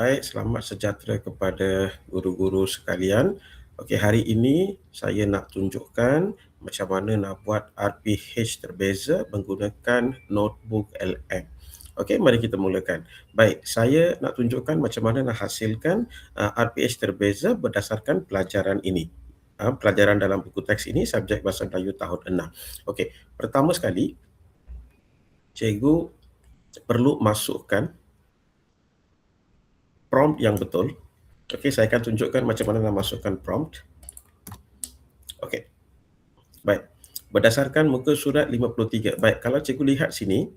Baik, selamat sejahtera kepada guru-guru sekalian. Okey, hari ini saya nak tunjukkan macam mana nak buat RPH terbeza menggunakan notebook LM. Okey, mari kita mulakan. Baik, saya nak tunjukkan macam mana nak hasilkan RPH terbeza berdasarkan pelajaran ini. Pelajaran dalam buku teks ini, subjek Bahasa Melayu tahun 6. Okey, pertama sekali, cikgu perlu masukkan prompt yang betul. Okey, saya akan tunjukkan macam mana nak masukkan prompt. Okey. Baik. Berdasarkan muka surat 53. Baik, kalau cikgu lihat sini,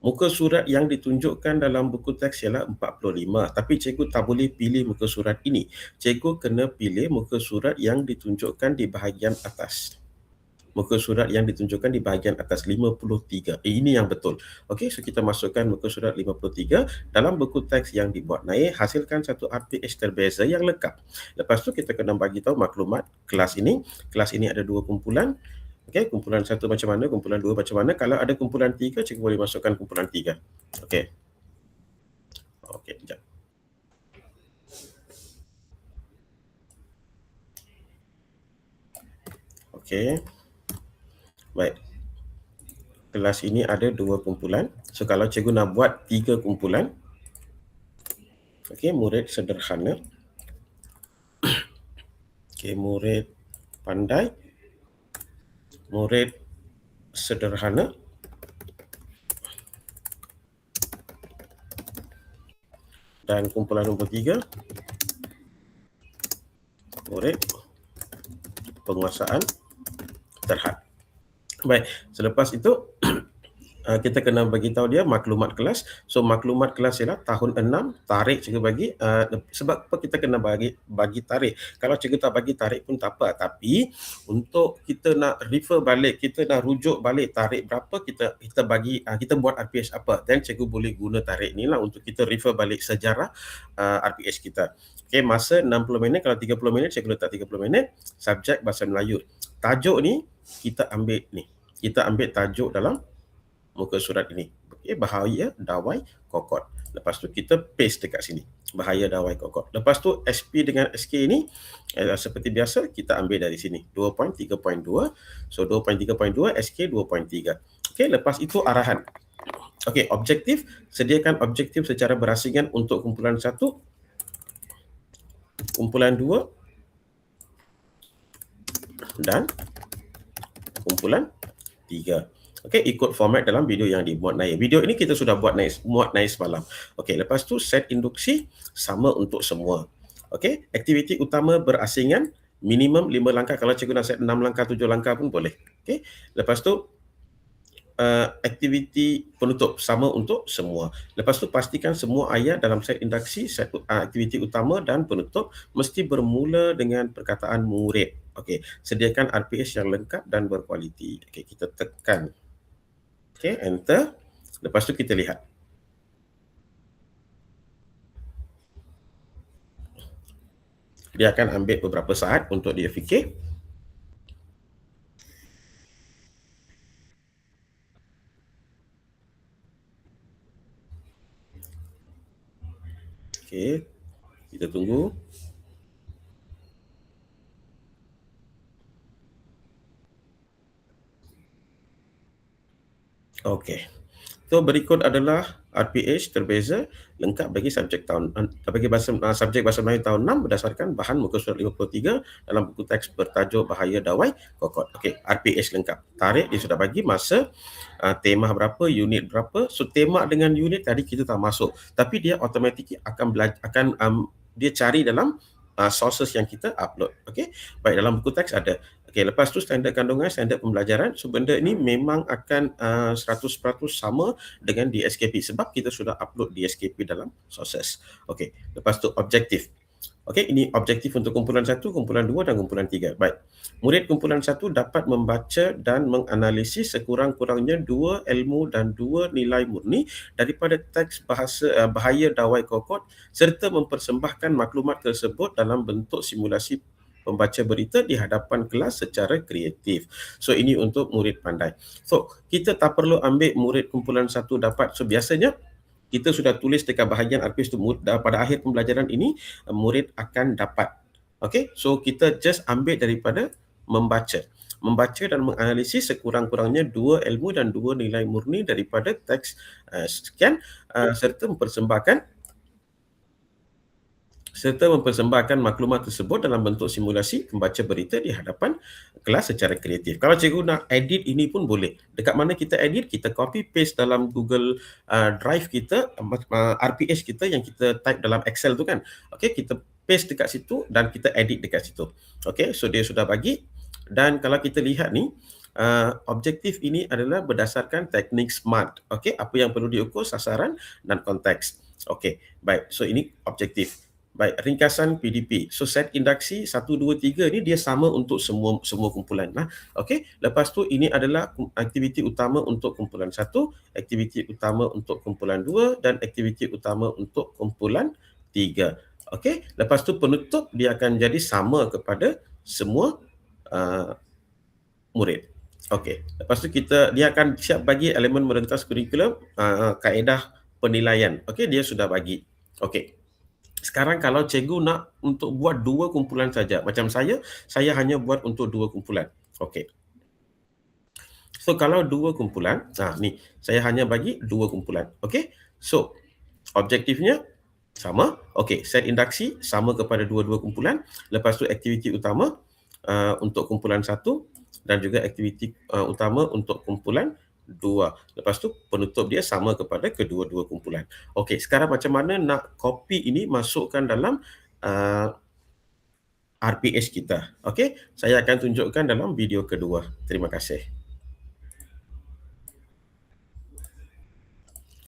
muka surat yang ditunjukkan dalam buku teks ialah 45. Tapi cikgu tak boleh pilih muka surat ini. Cikgu kena pilih muka surat yang ditunjukkan di bahagian atas. Muka surat yang ditunjukkan di bahagian atas 53. Ini yang betul. Okey, so kita masukkan muka surat 53 dalam buku teks yang dibuat naik, hasilkan satu RPH terbeza yang lengkap. Lepas tu kita kena bagi tahu maklumat kelas ini. Kelas ini ada 2 kumpulan. Okey, kumpulan 1 macam mana, kumpulan 2 macam mana. Kalau ada kumpulan 3, cikgu boleh masukkan kumpulan 3. Okey. Okey, sekejap. Okey. Baik. Kelas ini ada 2 kumpulan. So kalau cikgu nak buat 3 kumpulan, okey, murid sederhana. Okey, murid pandai, murid sederhana, dan kumpulan nombor 3, murid penguasaan terhad. Baik, selepas itu kita kena bagi tahu dia maklumat kelas. So maklumat kelas ialah tahun 6, tarikh cikgu bagi. Sebab apa kita kena bagi tarikh? Kalau cikgu tak bagi tarikh pun tak apa, tapi untuk kita nak refer balik, kita nak rujuk balik tarikh berapa, kita bagi, kita buat RPH apa, then cikgu boleh guna tarikh ni lah untuk kita refer balik sejarah RPH kita. Okay, masa 60 minit, kalau 30 minit cikgu letak 30 minit. Subjek Bahasa Melayu. Tajuk ni kita ambil ni. Kita ambil tajuk dalam muka surat ini. Okay, bahaya dawai kokot. Lepas tu kita paste dekat sini. Bahaya dawai kokot. Lepas tu SP dengan SK ini seperti biasa kita ambil dari sini. 2.3.2. So 2.3.2 SK 2.3. Okay, lepas itu arahan. Okay, objektif. Sediakan objektif secara berasingan untuk kumpulan 1, kumpulan 2 dan kumpulan 3. Okey, ikut format dalam video yang dimuat naik. Video ini kita sudah muat naik semalam. Okey, lepas tu set induksi sama untuk semua. Okey, aktiviti utama berasingan minimum 5 langkah. Kalau cikgu nak set 6 langkah, 7 langkah pun boleh. Okey, lepas tu aktiviti penutup sama untuk semua. Lepas tu pastikan semua ayat dalam set induksi, set aktiviti utama dan penutup mesti bermula dengan perkataan murid. Okey, sediakan RPH yang lengkap dan berkualiti. Okey, kita tekan. Okey, enter. Lepas tu kita lihat. Dia akan ambil beberapa saat untuk dia fikir. Okey, kita tunggu. Okey. So berikut adalah RPH terbeza lengkap bagi subjek subjek Bahasa Melayu tahun 6 berdasarkan bahan muka surat 53 dalam buku teks bertajuk Bahaya Dawai Kokot. Okey, RPH lengkap. Tarikh dia sudah bagi, masa, tema berapa, unit berapa. So tema dengan unit tadi kita tak masuk, tapi dia automatik akan dia cari dalam sources yang kita upload. Okey. Baik, dalam buku teks ada. Okey, lepas tu standard kandungan, standard pembelajaran. So benda ini memang akan 100% sama dengan di SKP sebab kita sudah upload di SKP dalam sources. Okey, lepas tu objektif. Okey, ini objektif untuk kumpulan 1, kumpulan 2 dan kumpulan 3. Baik. Murid kumpulan 1 dapat membaca dan menganalisis sekurang-kurangnya 2 ilmu dan 2 nilai murni daripada teks Bahaya Dawai Kokot serta mempersembahkan maklumat tersebut dalam bentuk simulasi pembaca berita di hadapan kelas secara kreatif. So ini untuk murid pandai. So kita tak perlu ambil murid kumpulan 1 dapat. So biasanya kita sudah tulis dekat bahagian RPH tu pada akhir pembelajaran ini murid akan dapat. Okey, so kita just ambil daripada membaca dan menganalisis sekurang-kurangnya 2 ilmu dan 2 nilai murni daripada teks sekian serta mempersembahkan maklumat tersebut dalam bentuk simulasi membaca berita di hadapan kelas secara kreatif. Kalau cikgu nak edit ini pun boleh. Dekat mana kita edit, kita copy paste dalam Google Drive kita, RPH kita yang kita type dalam Excel tu kan. Okey, kita paste dekat situ dan kita edit dekat situ. Okey, so dia sudah bagi. Dan kalau kita lihat ni, objektif ini adalah berdasarkan teknik SMART. Okey, apa yang perlu diukur, sasaran dan konteks. Okey, baik. So ini objektif. Baik, ringkasan PDP. So set induksi 1, 2, 3 ni dia sama untuk semua kumpulan. Okey, lepas tu ini adalah aktiviti utama untuk kumpulan 1, aktiviti utama untuk kumpulan 2 dan aktiviti utama untuk kumpulan 3. Okey, lepas tu penutup dia akan jadi sama kepada semua murid. Okey, lepas tu dia akan siap bagi elemen merentas kurikulum, kaedah penilaian. Okey, dia sudah bagi. Okey. Sekarang kalau cikgu nak untuk buat 2 kumpulan saja, macam saya hanya buat untuk 2 kumpulan. Okey. So kalau 2 kumpulan, ni saya hanya bagi 2 kumpulan. Okey. So objektifnya sama. Okey, set induksi sama kepada 2 kumpulan. Lepas tu aktiviti utama untuk kumpulan 1 dan juga aktiviti utama untuk kumpulan 2. Lepas tu penutup dia sama kepada kedua-dua kumpulan. Okey, sekarang macam mana nak copy ini masukkan dalam RPH kita. Okey, saya akan tunjukkan dalam video kedua. Terima kasih.